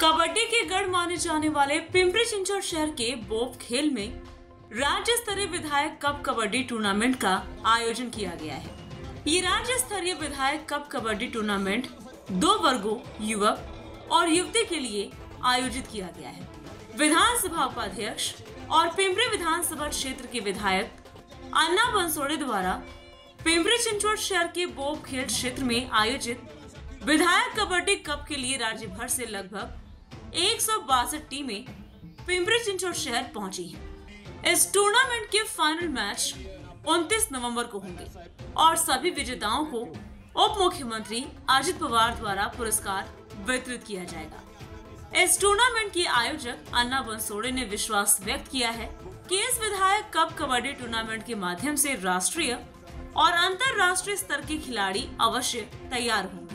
कबड्डी के गढ़ माने जाने वाले पिंपरी चिंचवड शहर के बोप खेल में राज्य स्तरीय विधायक कप कबड्डी टूर्नामेंट का आयोजन किया गया है। ये राज्य स्तरीय विधायक कप कबड्डी टूर्नामेंट 2 वर्गों युवक और युवती के लिए आयोजित किया गया है। विधानसभा उपाध्यक्ष और पिंपरी विधानसभा क्षेत्र के विधायक अन्ना बनसोड़े द्वारा पिंपरी चिंचवड शहर के बोप खेल क्षेत्र में आयोजित विधायक कबड्डी कप के लिए राज्य भर से लगभग 162 टीमें पिंपरी चिंचवड शहर पहुंची हैं। इस टूर्नामेंट के फाइनल मैच 29 नवंबर को होंगे और सभी विजेताओं को उप मुख्यमंत्री अजित पवार द्वारा पुरस्कार वितरित किया जाएगा। इस टूर्नामेंट के आयोजक अन्ना बनसोड़े ने विश्वास व्यक्त किया है कि इस विधायक कप कबड्डी टूर्नामेंट के माध्यम से राष्ट्रीय और अंतर्राष्ट्रीय स्तर के खिलाड़ी अवश्य तैयार होंगे।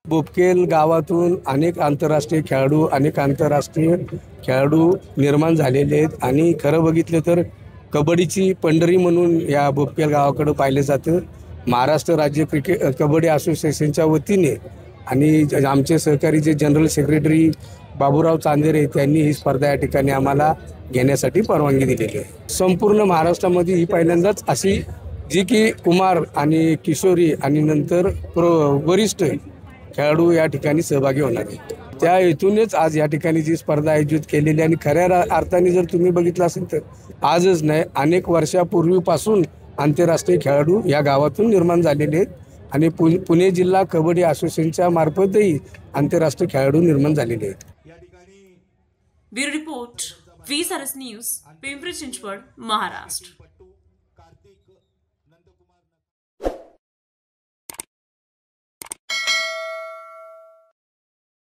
बोपखेल गावातून अनेक आंतरराष्ट्रीय खेळाडू निर्माण झालेले आहेत आणि खरं बघितलं तर कबड्डीची पंढरी म्हणून या बोपखेल गावाकडे पाहिले जातं। महाराष्ट्र राज्य कबड्डी असोसिएशनच्या वतीने आणि आमचे सहकारी जे जनरल सेक्रेटरी बाबूराव चांदेरे त्यांनी ही स्पर्धा या ठिकाणी आम्हाला घेण्यासाठी परवानगी दिलेली आहे। संपूर्ण महाराष्ट्रामध्ये ही पहिल्यांदाच अशी जी की कुमार आणि किशोरी आणि नंतर वरिष्ठ खेळाडू या ठिकाणी सहभागी होणार आहेत। त्या हेतूनच आज या ठिकाणी जी स्पर्धा आयोजित केलेली आणि खऱ्या अर्थाने जर तुम्ही बघितलं असेल तर आजच नाही अनेक वर्षापूर्वीपासून आंतरराष्ट्रीय खेळाडू या गावातून निर्माण झालेले आहेत आणि पुणे जिल्हा कबड्डी असोसिएशनच्या मार्फतही आंतरराष्ट्रीय खेळाडू निर्माण झालेले आहेत। Bureau report VSRS news, Pimpri Chinchwad, Maharashtra.